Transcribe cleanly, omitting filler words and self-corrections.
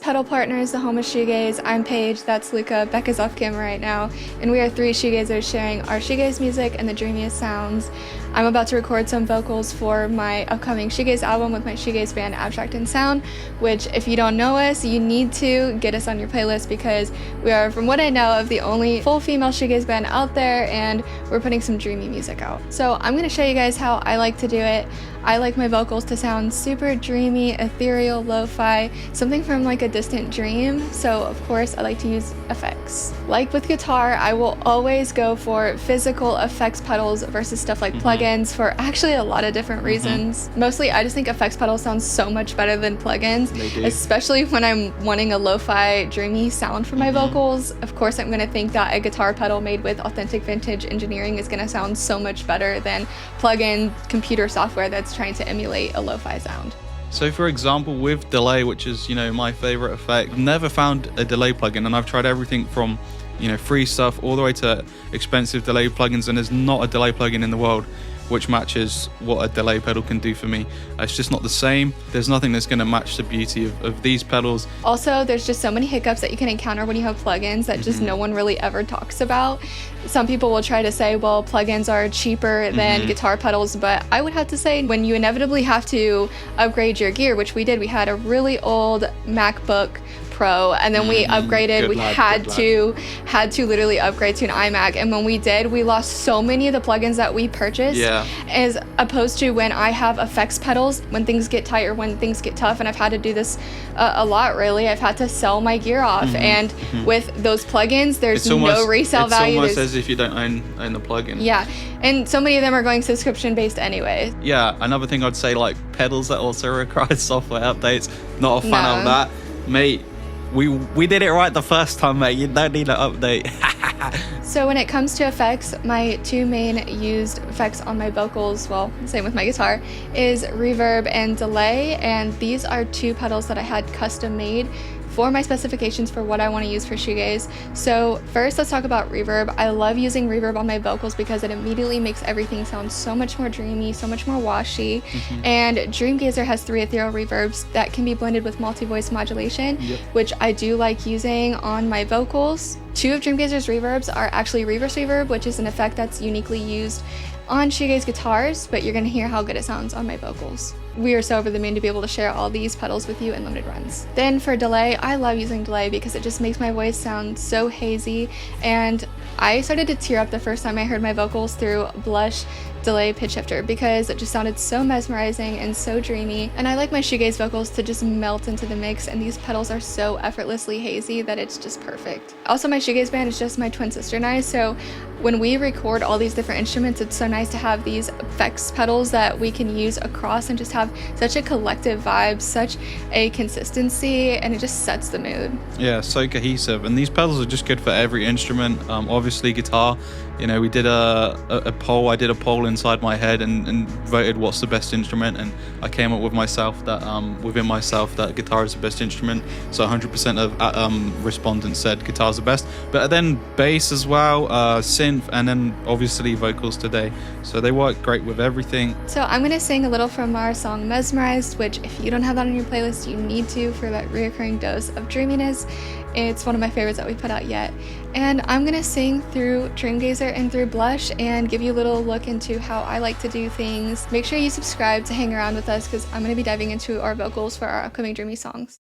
pedal partners, the home of shoegaze. I'm Paige, that's Luca, Becca's off camera right now, and we are three shoegazers sharing our shoegaze music and the dreamiest sounds. I'm about to record some vocals for my upcoming shoegaze album with my shoegaze band Abstract and Sound, which if you don't know us, you need to get us on your playlist because we are, from what I know, of the only full female shoegaze band out there, and we're putting some dreamy music out. So I'm going to show you guys how I like to do it. I like my vocals to sound super dreamy, ethereal, lo-fi, something from like a distant dream, so of course I like to use effects. Like with guitar, I will always go for physical effects pedals versus stuff like plugins for actually a lot of different reasons. Mostly I just think effects pedals sound so much better than plugins, especially when I'm wanting a lo-fi, dreamy sound for my vocals. Of course I'm going to think that a guitar pedal made with authentic vintage engineering is going to sound so much better than plug-in computer software that's trying to emulate a lo-fi sound. So for example, with delay, which is, my favorite effect, I've never found a delay plugin, and I've tried everything from, free stuff all the way to expensive delay plugins, and there's not a delay plugin in the world which matches what a delay pedal can do for me. It's just not the same. There's nothing that's going to match the beauty of these pedals. Also, there's just so many hiccups that you can encounter when you have plugins that just no one really ever talks about. Some people will try to say, well, plugins are cheaper than guitar pedals, but I would have to say when you inevitably have to upgrade your gear, which we did, we had a really old MacBook Pro, and then we upgraded. Had to literally upgrade to an iMac, and when we did, we lost so many of the plugins that we purchased. As opposed to when I have effects pedals, when things get tight or when things get tough, and I've had to do this a lot really. I've had to sell my gear off, and with those plugins, there's no resale value. It's almost as if you don't own the plugin. Yeah, and so many of them are going subscription based anyway. Yeah, another thing I'd say, like pedals that also require software updates. Not a fan of that, mate. We did it right the first time, mate. You don't need an update. So when it comes to effects, my two main used effects on my vocals, well, same with my guitar, is reverb and delay, and these are two pedals that I had custom made for my specifications for what I want to use for shoegaze. So first, let's talk about reverb. I love using reverb on my vocals because it immediately makes everything sound so much more dreamy, so much more washy. And DREAMGAZER has 3 ethereal reverbs that can be blended with multi-voice modulation, which I do like using on my vocals. 2 of DREAMGAZER's reverbs are actually reverse reverb, which is an effect that's uniquely used on shoegaze guitars, but you're gonna hear how good it sounds on my vocals. We are so over the moon to be able to share all these pedals with you in limited runs. Then for delay, I love using delay because it just makes my voice sound so hazy, and I started to tear up the first time I heard my vocals through Blush delay pitch shifter because it just sounded so mesmerizing and so dreamy, and I like my shoegaze vocals to just melt into the mix, and these pedals are so effortlessly hazy that it's just perfect. Also, my shoegaze band is just my twin sister and I, so when we record all these different instruments, it's so nice to have these effects pedals that we can use across and just have such a collective vibe, such a consistency, and it just sets the mood. Yeah, so cohesive, and these pedals are just good for every instrument. Obviously guitar, we did a poll. I did a poll inside my head and voted what's the best instrument, and I came up with within myself that guitar is the best instrument. So 100% of respondents said guitar's the best, but then bass as well, synth, and then obviously vocals today. So they work great with everything. So I'm gonna sing a little from our song Mesmerized, which if you don't have that on your playlist, you need to for that reoccurring dose of dreaminess. It's one of my favorites that we put out yet. And I'm gonna sing through DREAMGAZER and through Blush and give you a little look into how I like to do things. Make sure you subscribe to hang around with us because I'm gonna be diving into our vocals for our upcoming dreamy songs.